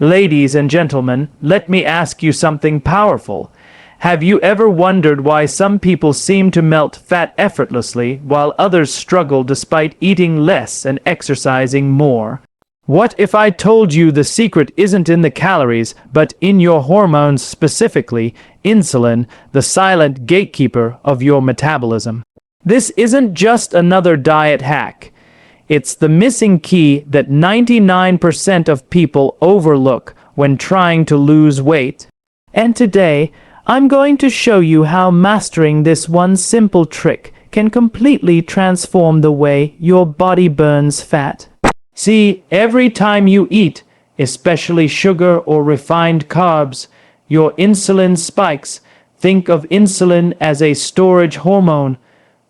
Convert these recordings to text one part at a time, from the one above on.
Ladies and gentlemen, let me ask you something powerful. Have you ever wondered why some people seem to melt fat effortlessly while others struggle despite eating less and exercising more? What if I told you the secret isn't in the calories, but in your hormones, specifically insulin, the silent gatekeeper of your metabolism? This isn't just another diet hack. It's the missing key that 99% of people overlook when trying to lose weight. And today, I'm going to show you how mastering this one simple trick can completely transform the way your body burns fat. See, every time you eat, especially sugar or refined carbs, your insulin spikes. Think of insulin as a storage hormone.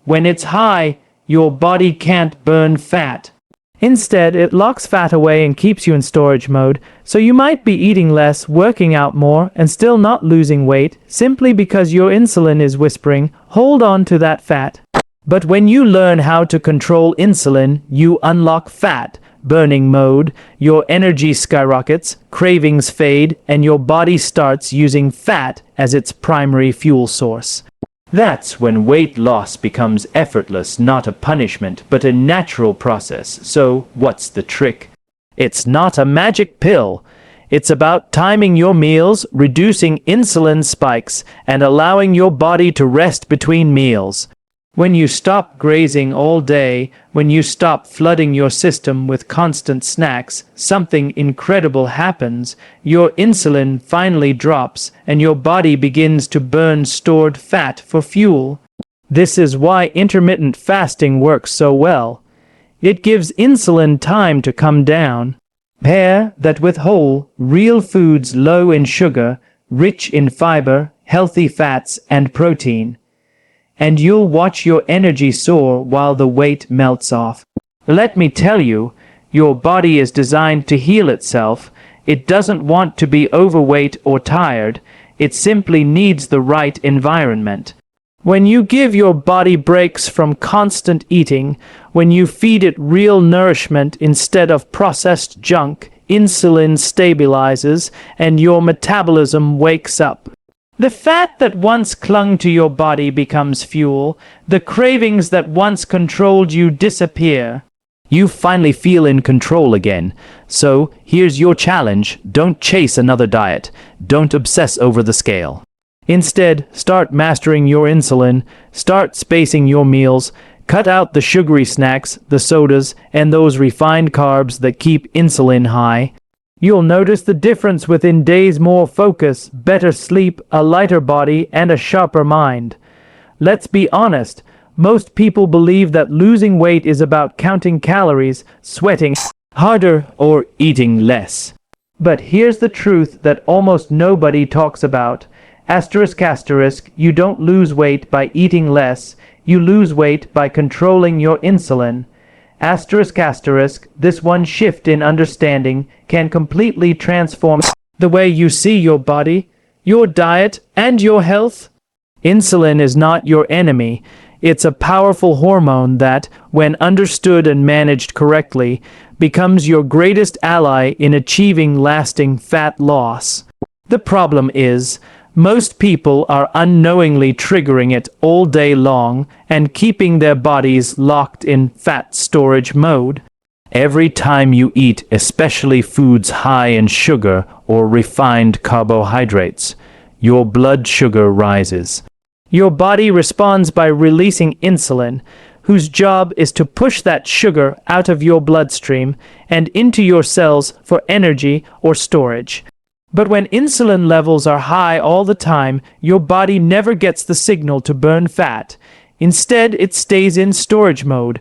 When it's high, your body can't burn fat. Instead, it locks fat away and keeps you in storage mode, so you might be eating less, working out more, and still not losing weight, simply because your insulin is whispering, hold on to that fat. But when you learn how to control insulin, you unlock fat burning mode, your energy skyrockets, cravings fade, and your body starts using fat as its primary fuel source. That's when weight loss becomes effortless, not a punishment, but a natural process. So, what's the trick? It's not a magic pill. It's about timing your meals, reducing insulin spikes, and allowing your body to rest between meals. When you stop grazing all day, when you stop flooding your system with constant snacks, something incredible happens. Your insulin finally drops, and your body begins to burn stored fat for fuel. This is why intermittent fasting works so well. It gives insulin time to come down. Pair that with whole, real foods low in sugar, rich in fiber, healthy fats, and protein. And you'll watch your energy soar while the weight melts off. Let me tell you, your body is designed to heal itself. It doesn't want to be overweight or tired. It simply needs the right environment. When you give your body breaks from constant eating, when you feed it real nourishment instead of processed junk, insulin stabilizes and your metabolism wakes up. The fat that once clung to your body becomes fuel. The cravings that once controlled you disappear. You finally feel in control again. So, here's your challenge. Don't chase another diet. Don't obsess over the scale. Instead, start mastering your insulin. Start spacing your meals. Cut out the sugary snacks, the sodas, and those refined carbs that keep insulin high. You'll notice the difference within days: more focus, better sleep, a lighter body, and a sharper mind. Let's be honest, most people believe that losing weight is about counting calories, sweating harder, or eating less. But here's the truth that almost nobody talks about. ***, you don't lose weight by eating less, you lose weight by controlling your insulin. ***, this one shift in understanding can completely transform the way you see your body, your diet, and your health. Insulin is not your enemy. It's a powerful hormone that, when understood and managed correctly, becomes your greatest ally in achieving lasting fat loss. The problem is, most people are unknowingly triggering it all day long and keeping their bodies locked in fat storage mode. Every time you eat, especially foods high in sugar or refined carbohydrates, your blood sugar rises. Your body responds by releasing insulin, whose job is to push that sugar out of your bloodstream and into your cells for energy or storage. But when insulin levels are high all the time, your body never gets the signal to burn fat. Instead, it stays in storage mode,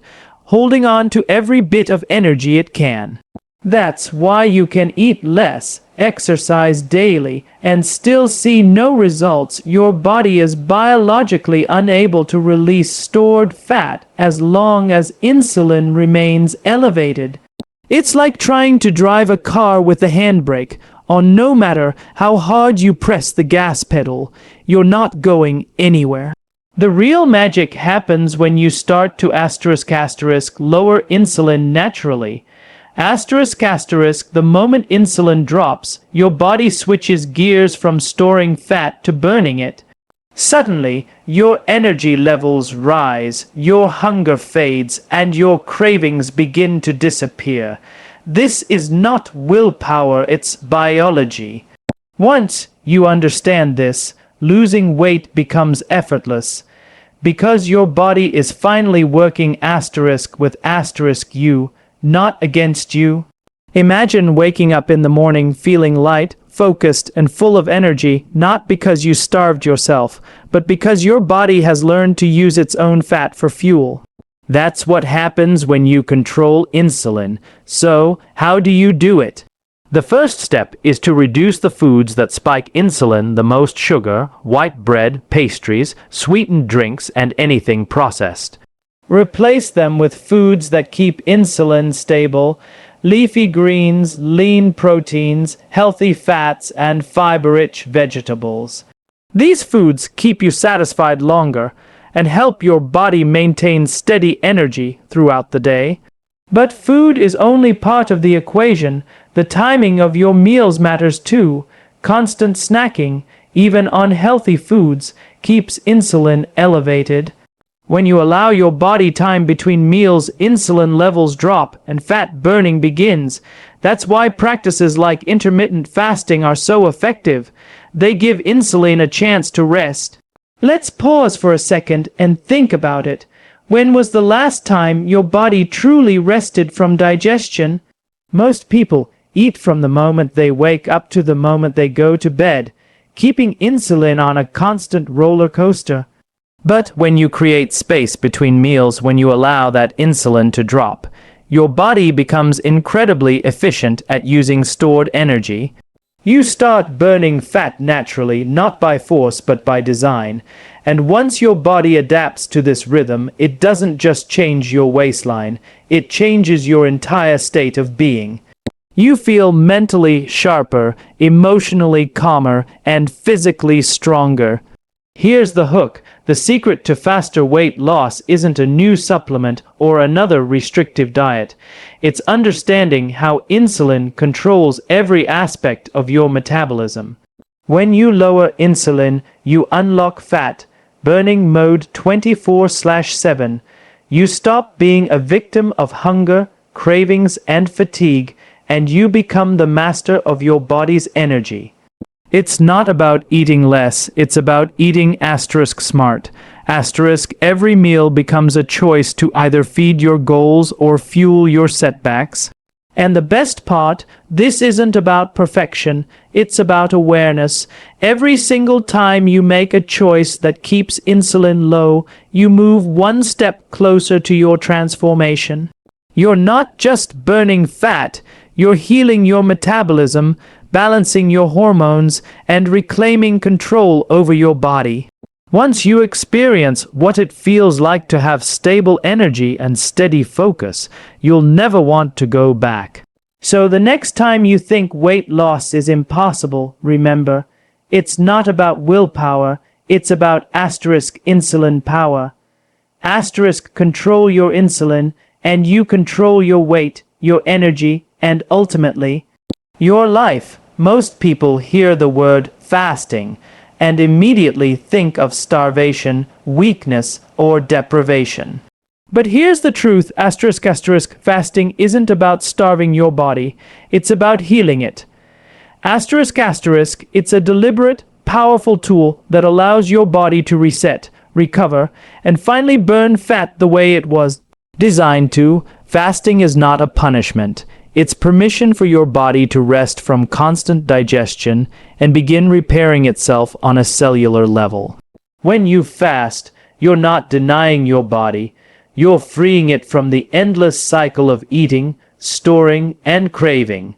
holding on to every bit of energy it can. That's why you can eat less, exercise daily, and still see no results. Your body is biologically unable to release stored fat as long as insulin remains elevated. It's like trying to drive a car with the handbrake on. No matter how hard you press the gas pedal, you're not going anywhere. The real magic happens when you start to *** lower insulin naturally. Asterisk, the moment insulin drops, your body switches gears from storing fat to burning it. Suddenly, your energy levels rise, your hunger fades, and your cravings begin to disappear. This is not willpower, it's biology. Once you understand this, losing weight becomes effortless, because your body is finally working asterisk with asterisk you, not against you. Imagine waking up in the morning feeling light, focused, and full of energy, not because you starved yourself, but because your body has learned to use its own fat for fuel. That's what happens when you control insulin. So, how do you do it? The first step is to reduce the foods that spike insulin the most: sugar, white bread, pastries, sweetened drinks, and anything processed. Replace them with foods that keep insulin stable: leafy greens, lean proteins, healthy fats, and fiber-rich vegetables. These foods keep you satisfied longer and help your body maintain steady energy throughout the day. But food is only part of the equation. The timing of your meals matters too. Constant snacking, even on healthy foods, keeps insulin elevated. When you allow your body time between meals, insulin levels drop and fat burning begins. That's why practices like intermittent fasting are so effective. They give insulin a chance to rest. Let's pause for a second and think about it. When was the last time your body truly rested from digestion? Most people eat from the moment they wake up to the moment they go to bed, keeping insulin on a constant roller coaster. But when you create space between meals, when you allow that insulin to drop, your body becomes incredibly efficient at using stored energy. You start burning fat naturally, not by force but by design. And once your body adapts to this rhythm, it doesn't just change your waistline, it changes your entire state of being. You feel mentally sharper, emotionally calmer, and physically stronger. Here's the hook. The secret to faster weight loss isn't a new supplement or another restrictive diet. It's understanding how insulin controls every aspect of your metabolism. When you lower insulin, you unlock fat burning mode 24/7. You stop being a victim of hunger, cravings, and fatigue, and you become the master of your body's energy. It's not about eating less, it's about eating smart. Every meal becomes a choice to either feed your goals or fuel your setbacks. And the best part, this isn't about perfection, it's about awareness. Every single time you make a choice that keeps insulin low, you move one step closer to your transformation. You're not just burning fat, you're healing your metabolism, balancing your hormones, and reclaiming control over your body. Once you experience what it feels like to have stable energy and steady focus, you'll never want to go back. So the next time you think weight loss is impossible, remember, it's not about willpower, it's about insulin power. Control your insulin, and you control your weight, your energy, and ultimately, your life. Most people hear the word fasting and immediately think of starvation, weakness, or deprivation. But here's the truth, fasting isn't about starving your body, it's about healing it. It's a deliberate, powerful tool that allows your body to reset, recover, and finally burn fat the way it was designed to. Fasting is not a punishment. It's permission for your body to rest from constant digestion and begin repairing itself on a cellular level. When you fast, you're not denying your body, you're freeing it from the endless cycle of eating, storing, and craving.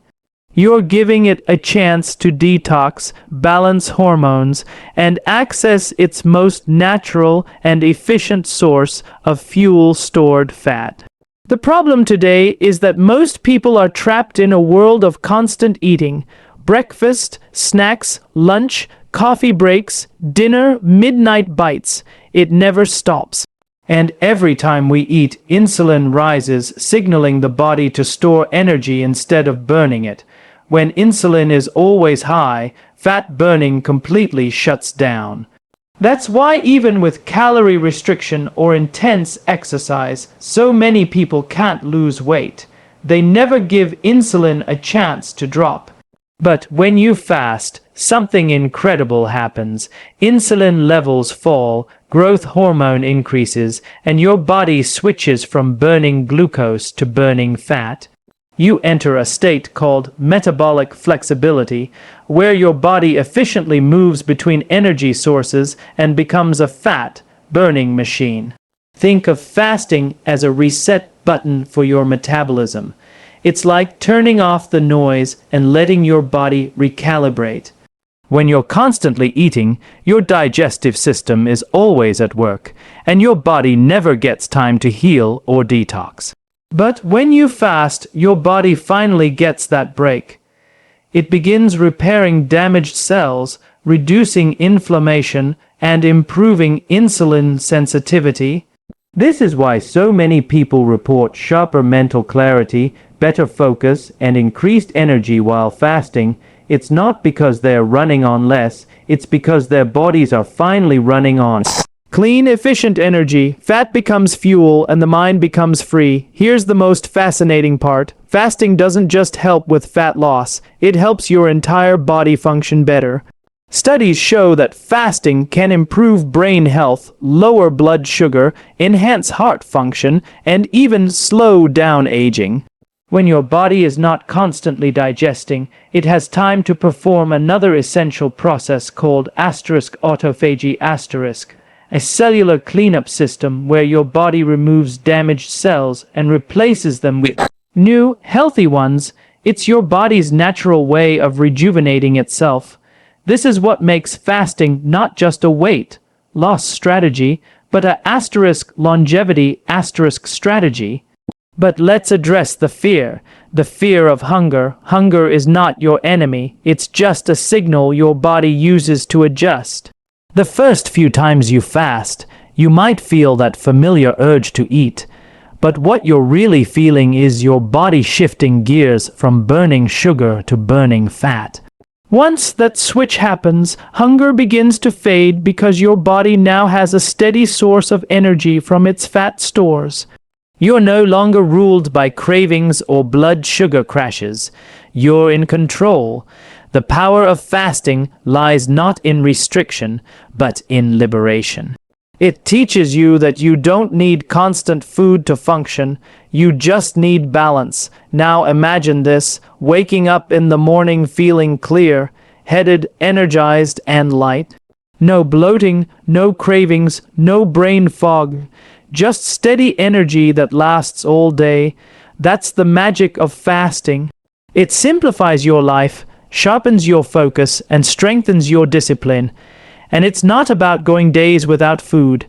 You're giving it a chance to detox, balance hormones, and access its most natural and efficient source of fuel: stored fat. The problem today is that most people are trapped in a world of constant eating. Breakfast, snacks, lunch, coffee breaks, dinner, midnight bites. It never stops. And every time we eat, insulin rises, signaling the body to store energy instead of burning it. When insulin is always high, fat burning completely shuts down. That's why even with calorie restriction or intense exercise, so many people can't lose weight. They never give insulin a chance to drop. But when you fast, something incredible happens. Insulin levels fall, growth hormone increases, and your body switches from burning glucose to burning fat. You enter a state called metabolic flexibility, where your body efficiently moves between energy sources and becomes a fat-burning machine. Think of fasting as a reset button for your metabolism. It's like turning off the noise and letting your body recalibrate. When you're constantly eating, your digestive system is always at work, and your body never gets time to heal or detox. But when you fast, your body finally gets that break. It begins repairing damaged cells, reducing inflammation, and improving insulin sensitivity. This is why so many people report sharper mental clarity, better focus, and increased energy while fasting. It's not because they're running on less, it's because their bodies are finally running on clean, efficient energy. Fat becomes fuel and the mind becomes free. Here's the most fascinating part. Fasting doesn't just help with fat loss, it helps your entire body function better. Studies show that fasting can improve brain health, lower blood sugar, enhance heart function, and even slow down aging. When your body is not constantly digesting, it has time to perform another essential process called autophagy, a cellular cleanup system where your body removes damaged cells and replaces them with new, healthy ones. It's your body's natural way of rejuvenating itself. This is what makes fasting not just a weight loss strategy, but a longevity strategy. But let's address the fear of hunger. Hunger is not your enemy, it's just a signal your body uses to adjust. The first few times you fast, you might feel that familiar urge to eat, but what you're really feeling is your body shifting gears from burning sugar to burning fat. Once that switch happens, hunger begins to fade because your body now has a steady source of energy from its fat stores. You're no longer ruled by cravings or blood sugar crashes. You're in control. The power of fasting lies not in restriction, but in liberation. It teaches you that you don't need constant food to function, you just need balance. Now imagine this, waking up in the morning feeling clear, headed, energized, and light. No bloating, no cravings, no brain fog, just steady energy that lasts all day. That's the magic of fasting. It simplifies your life, sharpens your focus, and strengthens your discipline. And it's not about going days without food.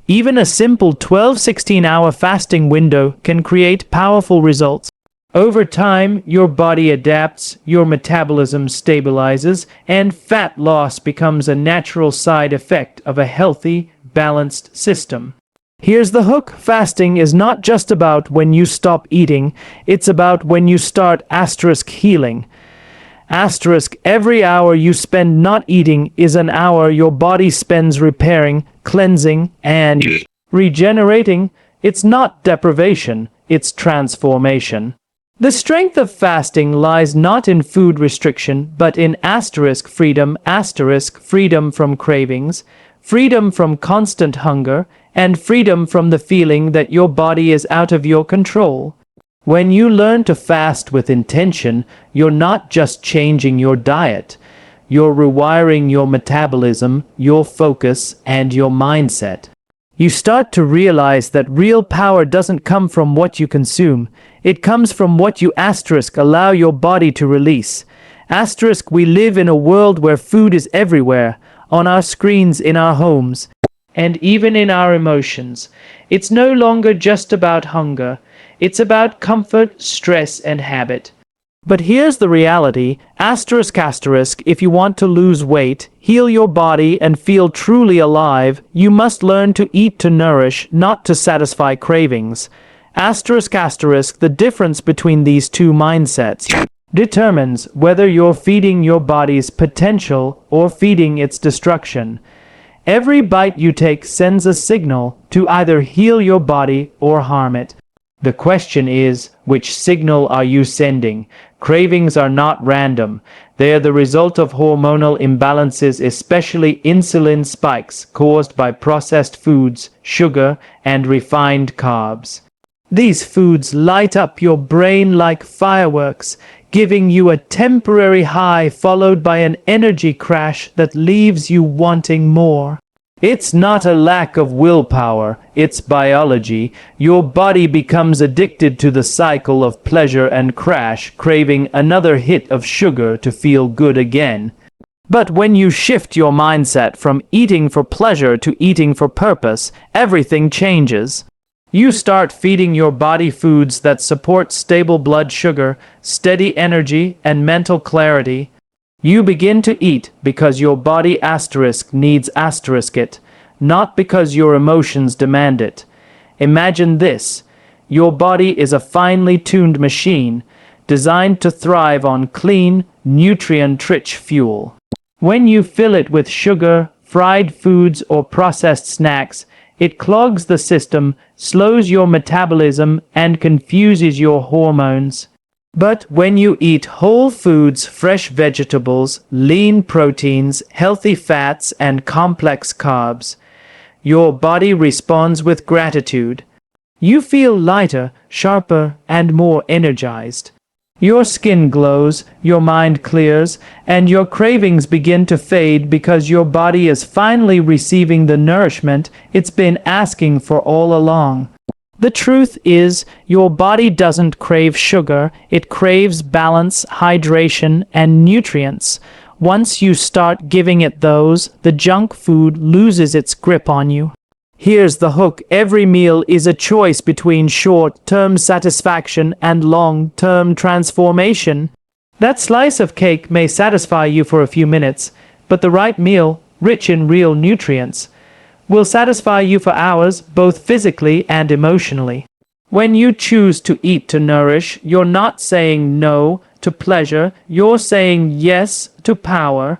Even a simple 12-16 hour fasting window can create powerful results. Over time, your body adapts, your metabolism stabilizes, and fat loss becomes a natural side effect of a healthy, balanced system. Here's the hook. Fasting is not just about when you stop eating, it's about when you start healing. Every hour you spend not eating is an hour your body spends repairing, cleansing, and regenerating. It's not deprivation, it's transformation. The strength of fasting lies not in food restriction, but in freedom, freedom from cravings, freedom from constant hunger, and freedom from the feeling that your body is out of your control. When you learn to fast with intention, you're not just changing your diet, you're rewiring your metabolism, your focus, and your mindset. You start to realize that real power doesn't come from what you consume, it comes from what you allow your body to release. We live in a world where food is everywhere, on our screens, in our homes, and even in our emotions. It's no longer just about hunger. It's about comfort, stress, and habit. But here's the reality, asterisk asterisk, if you want to lose weight, heal your body, and feel truly alive, you must learn to eat to nourish, not to satisfy cravings. Asterisk asterisk, the difference between these two mindsets determines whether you're feeding your body's potential or feeding its destruction. Every bite you take sends a signal to either heal your body or harm it. The question is, which signal are you sending? Cravings are not random. They are the result of hormonal imbalances, especially insulin spikes caused by processed foods, sugar, and refined carbs. These foods light up your brain like fireworks, giving you a temporary high followed by an energy crash that leaves you wanting more. It's not a lack of willpower, it's biology. Your body becomes addicted to the cycle of pleasure and crash, craving another hit of sugar to feel good again. But when you shift your mindset from eating for pleasure to eating for purpose, everything changes. You start feeding your body foods that support stable blood sugar, steady energy, and mental clarity. You begin to eat because your body asterisk needs asterisk it, not because your emotions demand it. Imagine this. Your body is a finely tuned machine designed to thrive on clean, nutrient-rich fuel. When you fill it with sugar, fried foods, or processed snacks, it clogs the system, slows your metabolism, and confuses your hormones. But when you eat whole foods, fresh vegetables, lean proteins, healthy fats, and complex carbs, your body responds with gratitude. You feel lighter, sharper, and more energized. Your skin glows, your mind clears, and your cravings begin to fade because your body is finally receiving the nourishment it's been asking for all along. The truth is, your body doesn't crave sugar, it craves balance, hydration, and nutrients. Once you start giving it those, the junk food loses its grip on you. Here's the hook. Every meal is a choice between short-term satisfaction and long-term transformation. That slice of cake may satisfy you for a few minutes, but the right meal, rich in real nutrients, will satisfy you for hours, both physically and emotionally. When you choose to eat to nourish, you're not saying no to pleasure, you're saying yes to power.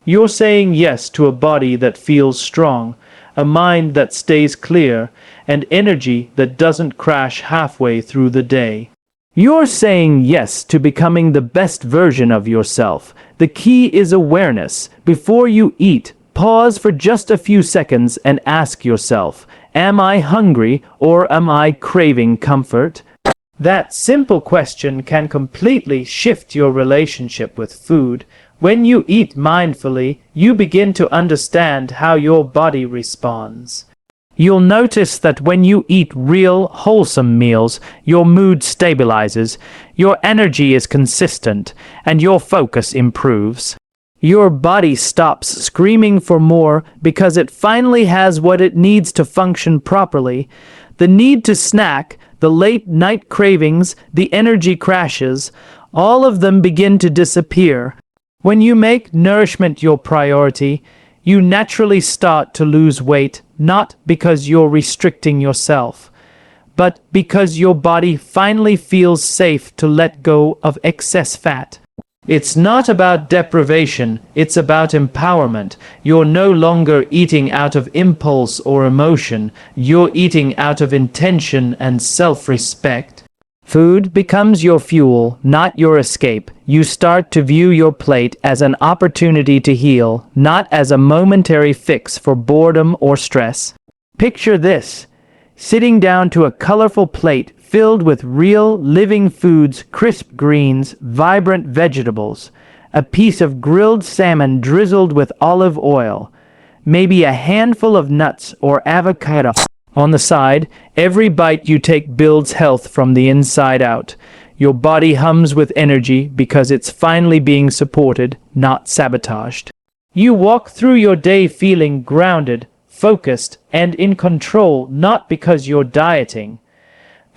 You're saying yes to a body that feels strong, a mind that stays clear, and energy that doesn't crash halfway through the day. You're saying yes to becoming the best version of yourself. The key is awareness. Before you eat, pause for just a few seconds and ask yourself, am I hungry or am I craving comfort? That simple question can completely shift your relationship with food. When you eat mindfully, you begin to understand how your body responds. You'll notice that when you eat real, wholesome meals, your mood stabilizes, your energy is consistent, and your focus improves. Your body stops screaming for more because it finally has what it needs to function properly. The need to snack, the late-night cravings, the energy crashes, all of them begin to disappear. When you make nourishment your priority, you naturally start to lose weight, not because you're restricting yourself, but because your body finally feels safe to let go of excess fat. It's not about deprivation, it's about empowerment. You're no longer eating out of impulse or emotion, you're eating out of intention and self-respect. Food becomes your fuel, not your escape. You start to view your plate as an opportunity to heal, not as a momentary fix for boredom or stress. Picture this, sitting down to a colorful plate filled with real, living foods, crisp greens, vibrant vegetables, a piece of grilled salmon drizzled with olive oil, maybe a handful of nuts or avocado. On the side, every bite you take builds health from the inside out. Your body hums with energy because it's finally being supported, not sabotaged. You walk through your day feeling grounded, focused, and in control, not because you're dieting,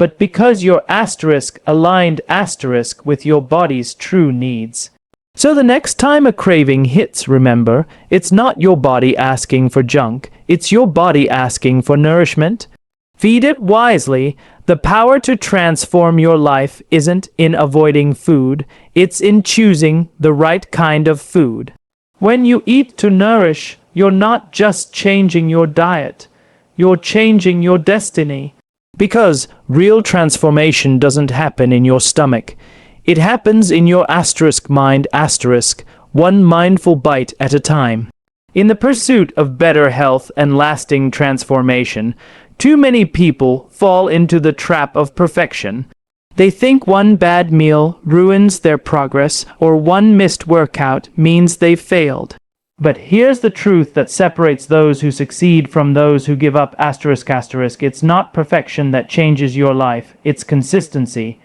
but because your asterisk aligned asterisk with your body's true needs. So the next time a craving hits, remember, it's not your body asking for junk, it's your body asking for nourishment. Feed it wisely. The power to transform your life isn't in avoiding food, it's in choosing the right kind of food. When you eat to nourish, you're not just changing your diet, you're changing your destiny. Because real transformation doesn't happen in your stomach. It happens in your asterisk mind asterisk, one mindful bite at a time. In the pursuit of better health and lasting transformation, too many people fall into the trap of perfection. They think one bad meal ruins their progress or one missed workout means they've failed. But here's the truth that separates those who succeed from those who give up asterisk asterisk. It's not perfection that changes your life, it's consistency.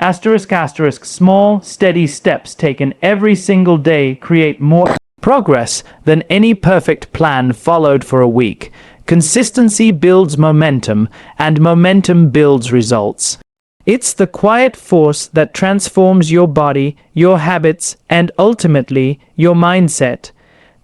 Asterisk asterisk, small, steady steps taken every single day create more progress than any perfect plan followed for a week. Consistency builds momentum, and momentum builds results. It's the quiet force that transforms your body, your habits, and ultimately your mindset.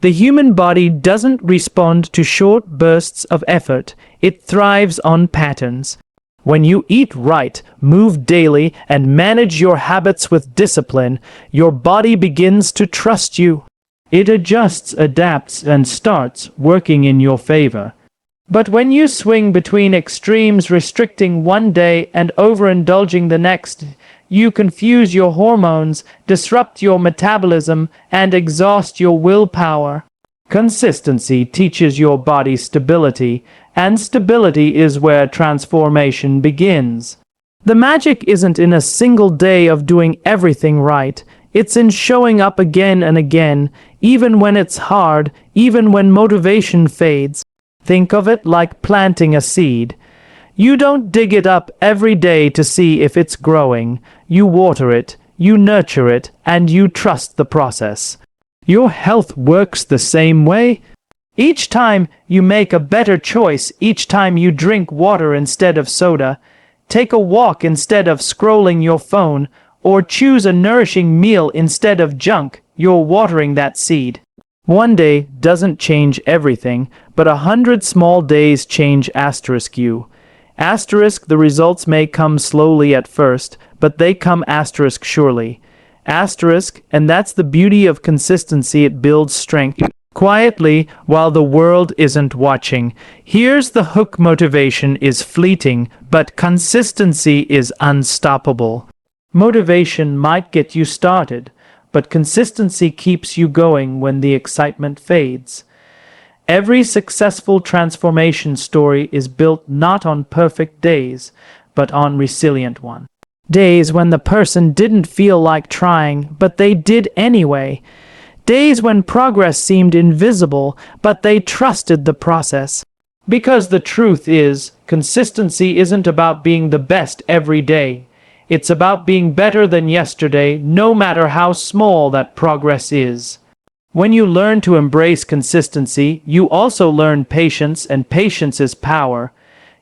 The human body doesn't respond to short bursts of effort, it thrives on patterns. When you eat right, move daily, and manage your habits with discipline, your body begins to trust you. It adjusts, adapts, and starts working in your favor. But when you swing between extremes, restricting one day and overindulging the next, you confuse your hormones, disrupt your metabolism, and exhaust your willpower. Consistency teaches your body stability, and stability is where transformation begins. The magic isn't in a single day of doing everything right. It's in showing up again and again, even when it's hard, even when motivation fades. Think of it like planting a seed. You don't dig it up every day to see if it's growing. You water it, you nurture it, and you trust the process. Your health works the same way. Each time you make a better choice, each time you drink water instead of soda, take a walk instead of scrolling your phone, or choose a nourishing meal instead of junk, you're watering that seed. One day doesn't change everything, but 100 small days change asterisk you. Asterisk, the results may come slowly at first, but they come asterisk surely. Asterisk, and that's the beauty of consistency, it builds strength. Quietly, while the world isn't watching. Here's the hook: motivation is fleeting, but consistency is unstoppable. Motivation might get you started, but consistency keeps you going when the excitement fades. Every successful transformation story is built not on perfect days, but on resilient ones. Days when the person didn't feel like trying, but they did anyway. Days when progress seemed invisible, but they trusted the process. Because the truth is, consistency isn't about being the best every day. It's about being better than yesterday, no matter how small that progress is. When you learn to embrace consistency, you also learn patience, and patience is power.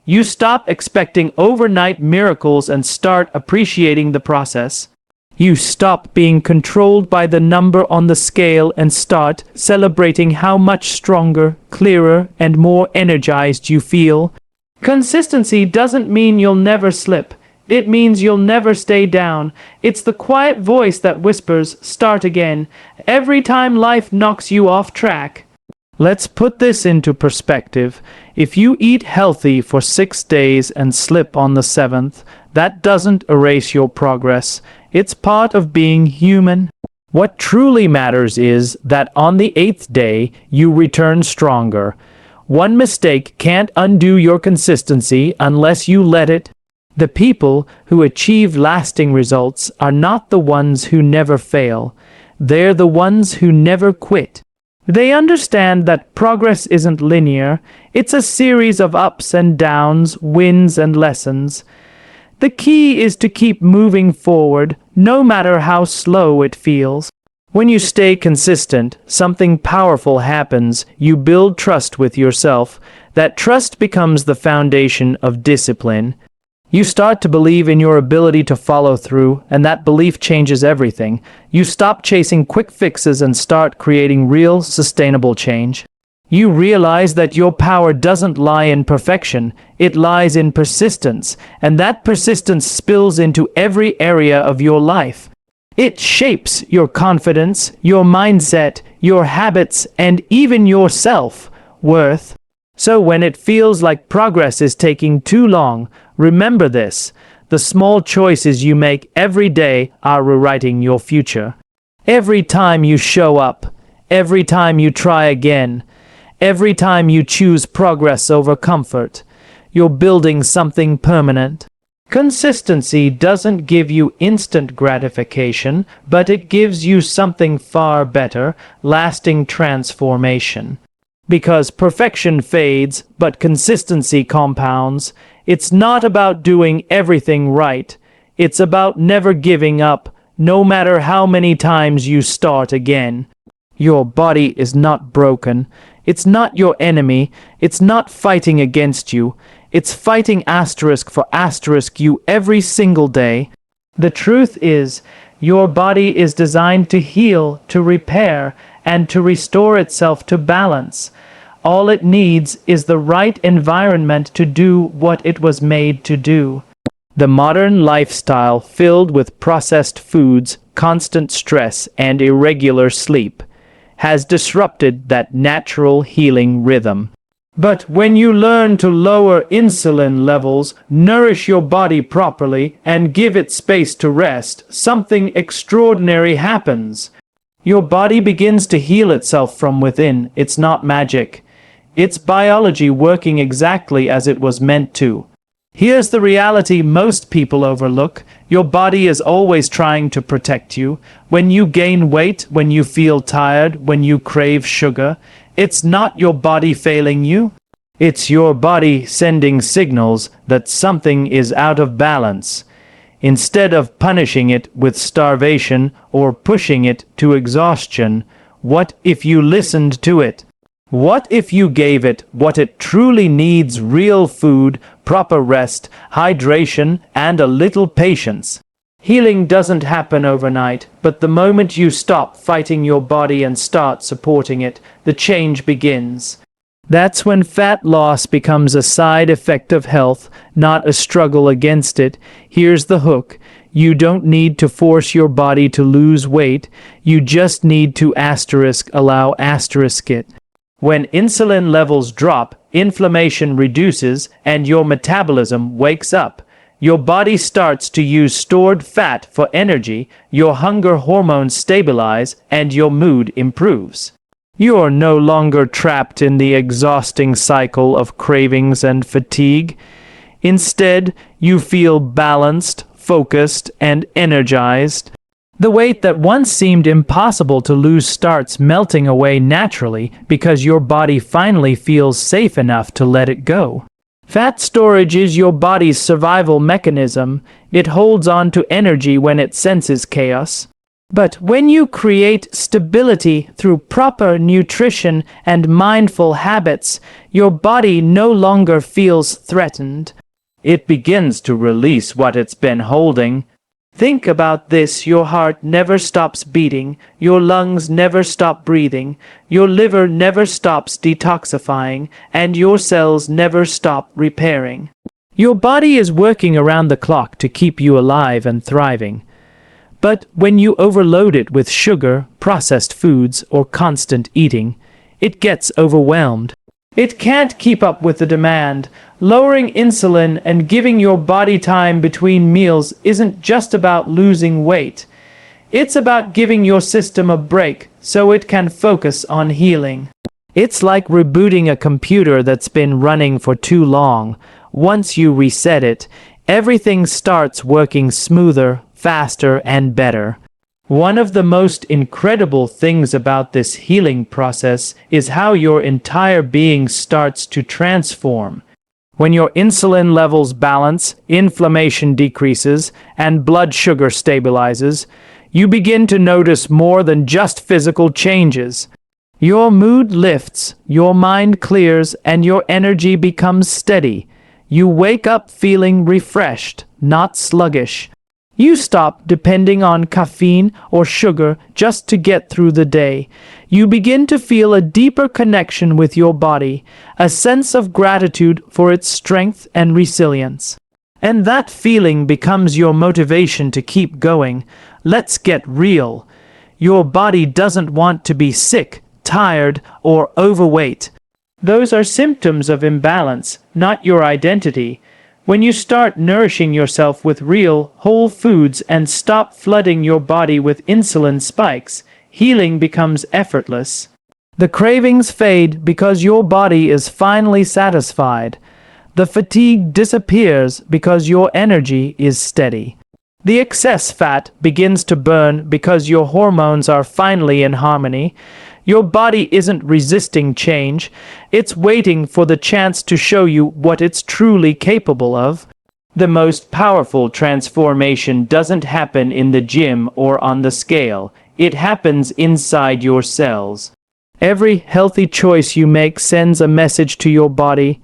You stop expecting overnight miracles and start appreciating the process. You stop being controlled by the number on the scale and start celebrating how much stronger, clearer, and more energized you feel. Consistency doesn't mean you'll never slip. It means you'll never stay down. It's the quiet voice that whispers, "Start again," every time life knocks you off track. Let's put this into perspective. If you eat healthy for 6 days and slip on the 7th, that doesn't erase your progress. It's part of being human. What truly matters is that on the 8th day, you return stronger. One mistake can't undo your consistency unless you let it. The people who achieve lasting results are not the ones who never fail. They're the ones who never quit. They understand that progress isn't linear. It's a series of ups and downs, wins and lessons. The key is to keep moving forward, no matter how slow it feels. When you stay consistent, something powerful happens. You build trust with yourself. That trust becomes the foundation of discipline. You start to believe in your ability to follow through, and that belief changes everything. You stop chasing quick fixes and start creating real, sustainable change. You realize that your power doesn't lie in perfection, it lies in persistence, and that persistence spills into every area of your life. It shapes your confidence, your mindset, your habits, and even your self-worth. So when it feels like progress is taking too long, remember this: the small choices you make every day are rewriting your future. Every time you show up, every time you try again, every time you choose progress over comfort, you're building something permanent. Consistency doesn't give you instant gratification, but it gives you something far better, lasting transformation. Because perfection fades, but consistency compounds. It's not about doing everything right. It's about never giving up, no matter how many times you start again. Your body is not broken. It's not your enemy. It's not fighting against you. It's fighting asterisk for asterisk you every single day. The truth is, your body is designed to heal, to repair, and to restore itself to balance. All it needs is the right environment to do what it was made to do. The modern lifestyle, filled with processed foods, constant stress, and irregular sleep, has disrupted that natural healing rhythm. But when you learn to lower insulin levels, nourish your body properly, and give it space to rest, something extraordinary happens. Your body begins to heal itself from within. It's not magic. It's biology working exactly as it was meant to. Here's the reality most people overlook. Your body is always trying to protect you. When you gain weight, when you feel tired, when you crave sugar, it's not your body failing you. It's your body sending signals that something is out of balance. Instead of punishing it with starvation or pushing it to exhaustion, what if you listened to it? What if you gave it what it truly needs: real food, proper rest, hydration, and a little patience? Healing doesn't happen overnight, but the moment you stop fighting your body and start supporting it, the change begins. That's when fat loss becomes a side effect of health, not a struggle against it. Here's the hook. You don't need to force your body to lose weight. You just need to allow it. When insulin levels drop, inflammation reduces, and your metabolism wakes up. Your body starts to use stored fat for energy, your hunger hormones stabilize, and your mood improves. You're no longer trapped in the exhausting cycle of cravings and fatigue. Instead, you feel balanced, focused, and energized. The weight that once seemed impossible to lose starts melting away naturally because your body finally feels safe enough to let it go. Fat storage is your body's survival mechanism. It holds on to energy when it senses chaos. But when you create stability through proper nutrition and mindful habits, your body no longer feels threatened. It begins to release what it's been holding. Think about this: your heart never stops beating, your lungs never stop breathing, your liver never stops detoxifying, and your cells never stop repairing. Your body is working around the clock to keep you alive and thriving. But when you overload it with sugar, processed foods, or constant eating, it gets overwhelmed. It can't keep up with the demand. Lowering insulin and giving your body time between meals isn't just about losing weight. It's about giving your system a break so it can focus on healing. It's like rebooting a computer that's been running for too long. Once you reset it, everything starts working smoother, faster, and better. One of the most incredible things about this healing process is how your entire being starts to transform. When your insulin levels balance, inflammation decreases, and blood sugar stabilizes, you begin to notice more than just physical changes. Your mood lifts, your mind clears, and your energy becomes steady. You wake up feeling refreshed, not sluggish. You stop depending on caffeine or sugar just to get through the day. You begin to feel a deeper connection with your body, a sense of gratitude for its strength and resilience. And that feeling becomes your motivation to keep going. Let's get real. Your body doesn't want to be sick, tired, or overweight. Those are symptoms of imbalance, not your identity. When you start nourishing yourself with real, whole foods and stop flooding your body with insulin spikes, healing becomes effortless. The cravings fade because your body is finally satisfied. The fatigue disappears because your energy is steady. The excess fat begins to burn because your hormones are finally in harmony. Your body isn't resisting change, it's waiting for the chance to show you what it's truly capable of. The most powerful transformation doesn't happen in the gym or on the scale, it happens inside your cells. Every healthy choice you make sends a message to your body.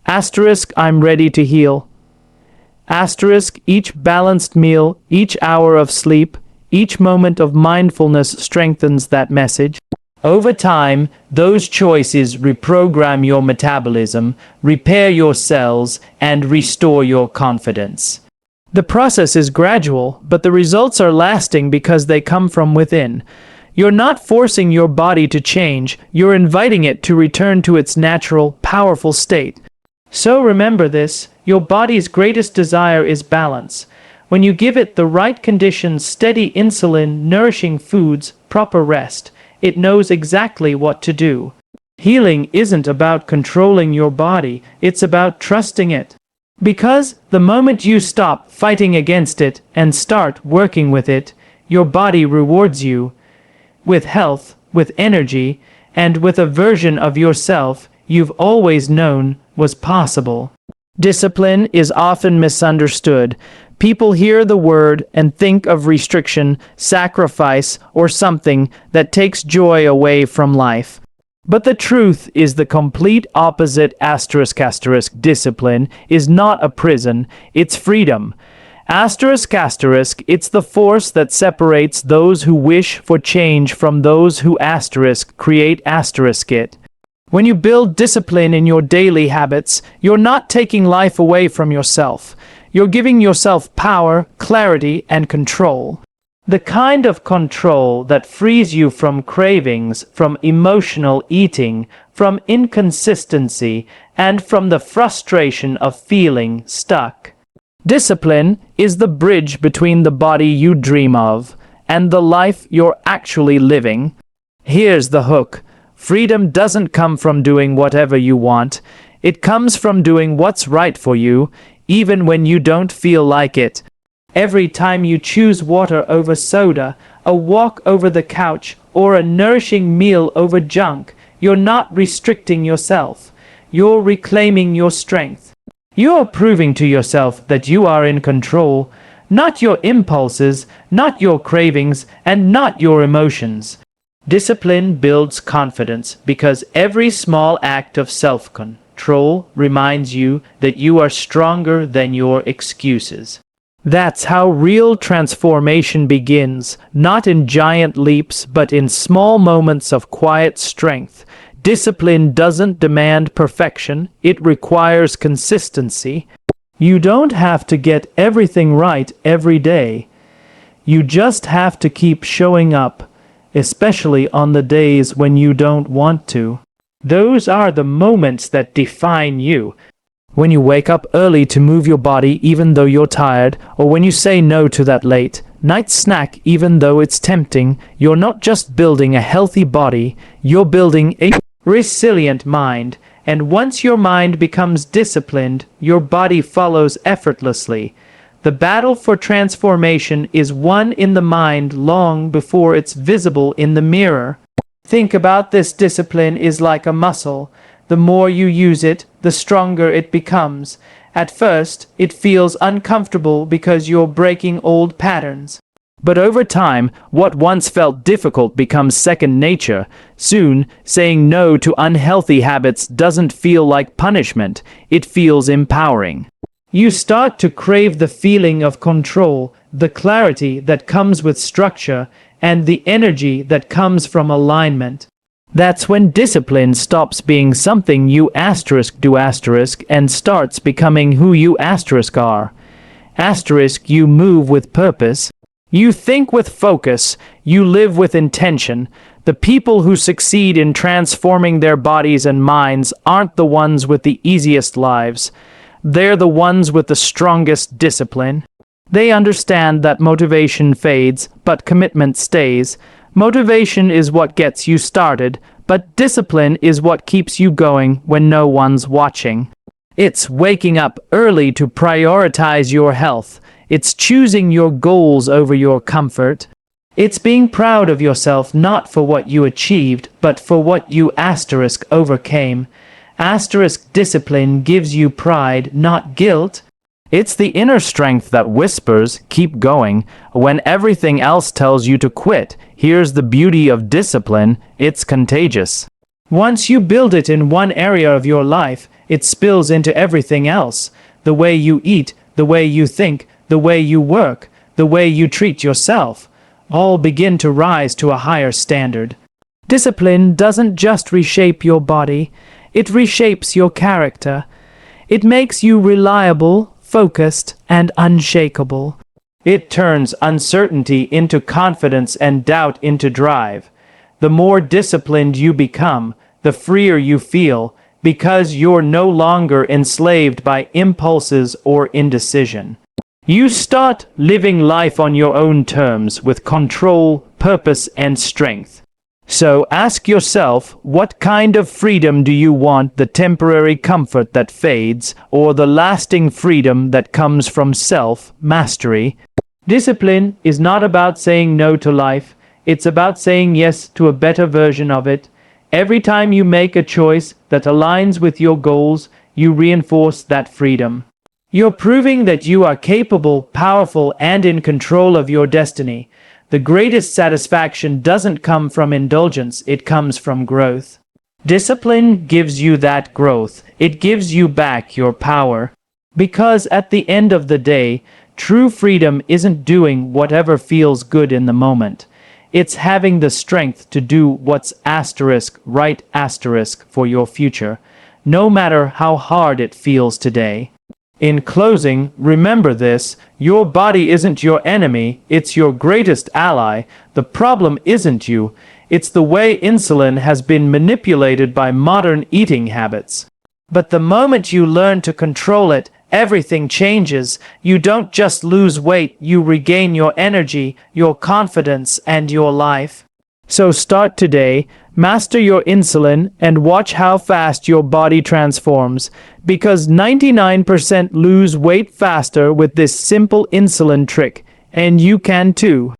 Asterisk, I'm ready to heal. Asterisk, each balanced meal, each hour of sleep, each moment of mindfulness strengthens that message. Over time, those choices reprogram your metabolism, repair your cells, and restore your confidence. The process is gradual, but the results are lasting because they come from within. You're not forcing your body to change, you're inviting it to return to its natural, powerful state. So remember this, your body's greatest desire is balance. When you give it the right conditions, steady insulin, nourishing foods, proper rest, it knows exactly what to do. Healing isn't about controlling your body, it's about trusting it. Because the moment you stop fighting against it and start working with it, your body rewards you with health, with energy, and with a version of yourself you've always known was possible. Discipline is often misunderstood. People hear the word and think of restriction, sacrifice, or something that takes joy away from life. But the truth is the complete opposite. Discipline is not a prison, it's freedom. It's the force that separates those who wish for change from those who create it. When you build discipline in your daily habits, you're not taking life away from yourself. You're giving yourself power, clarity, and control. The kind of control that frees you from cravings, from emotional eating, from inconsistency, and from the frustration of feeling stuck. Discipline is the bridge between the body you dream of and the life you're actually living. Here's the hook. Freedom doesn't come from doing whatever you want. It comes from doing what's right for you, even when you don't feel like it. Every time you choose water over soda, a walk over the couch, or a nourishing meal over junk, you're not restricting yourself. You're reclaiming your strength. You're proving to yourself that you are in control, not your impulses, not your cravings, and not your emotions. Discipline builds confidence because every small act of self-control reminds you that you are stronger than your excuses. That's how real transformation begins, not in giant leaps, but in small moments of quiet strength. Discipline doesn't demand perfection, it requires consistency. You don't have to get everything right every day. You just have to keep showing up, especially on the days when you don't want to. Those are the moments that define you. When you wake up early to move your body even though you're tired, or when you say no to that late night snack even though it's tempting, you're not just building a healthy body, you're building a resilient mind. And once your mind becomes disciplined, your body follows effortlessly. The battle for transformation is won in the mind long before it's visible in the mirror. Think about this: discipline is like a muscle. The more you use it, the stronger it becomes. At first, it feels uncomfortable because you're breaking old patterns. But over time, what once felt difficult becomes second nature. Soon, saying no to unhealthy habits doesn't feel like punishment, it feels empowering. You start to crave the feeling of control, the clarity that comes with structure, and the energy that comes from alignment. That's when discipline stops being something you do and starts becoming who you are. You move with purpose. You think with focus, you live with intention. The people who succeed in transforming their bodies and minds aren't the ones with the easiest lives. They're the ones with the strongest discipline. They understand that motivation fades, but commitment stays. Motivation is what gets you started, but discipline is what keeps you going when no one's watching. It's waking up early to prioritize your health. It's choosing your goals over your comfort. It's being proud of yourself not for what you achieved, but for what you overcame. Discipline gives you pride, not guilt. It's the inner strength that whispers, keep going, when everything else tells you to quit. Here's the beauty of discipline, it's contagious. Once you build it in one area of your life, it spills into everything else. The way you eat, the way you think, the way you work, the way you treat yourself, all begin to rise to a higher standard. Discipline doesn't just reshape your body, it reshapes your character. It makes you reliable, focused, and unshakable. It turns uncertainty into confidence and doubt into drive. The more disciplined you become, the freer you feel, because you're no longer enslaved by impulses or indecision. You start living life on your own terms with control, purpose, and strength. So ask yourself, what kind of freedom do you want? The temporary comfort that fades, or the lasting freedom that comes from self-mastery? Discipline is not about saying no to life, it's about saying yes to a better version of it. Every time you make a choice that aligns with your goals, you reinforce that freedom. You're proving that you are capable, powerful, and in control of your destiny. The greatest satisfaction doesn't come from indulgence, it comes from growth. Discipline gives you that growth. It gives you back your power. Because at the end of the day, true freedom isn't doing whatever feels good in the moment. It's having the strength to do what's right for your future, no matter how hard it feels today. In closing, remember this, your body isn't your enemy, it's your greatest ally. The problem isn't you, it's the way insulin has been manipulated by modern eating habits. But the moment you learn to control it, everything changes. You don't just lose weight, you regain your energy, your confidence, and your life. So start today, master your insulin, and watch how fast your body transforms. Because 99% lose weight faster with this simple insulin trick, and you can too.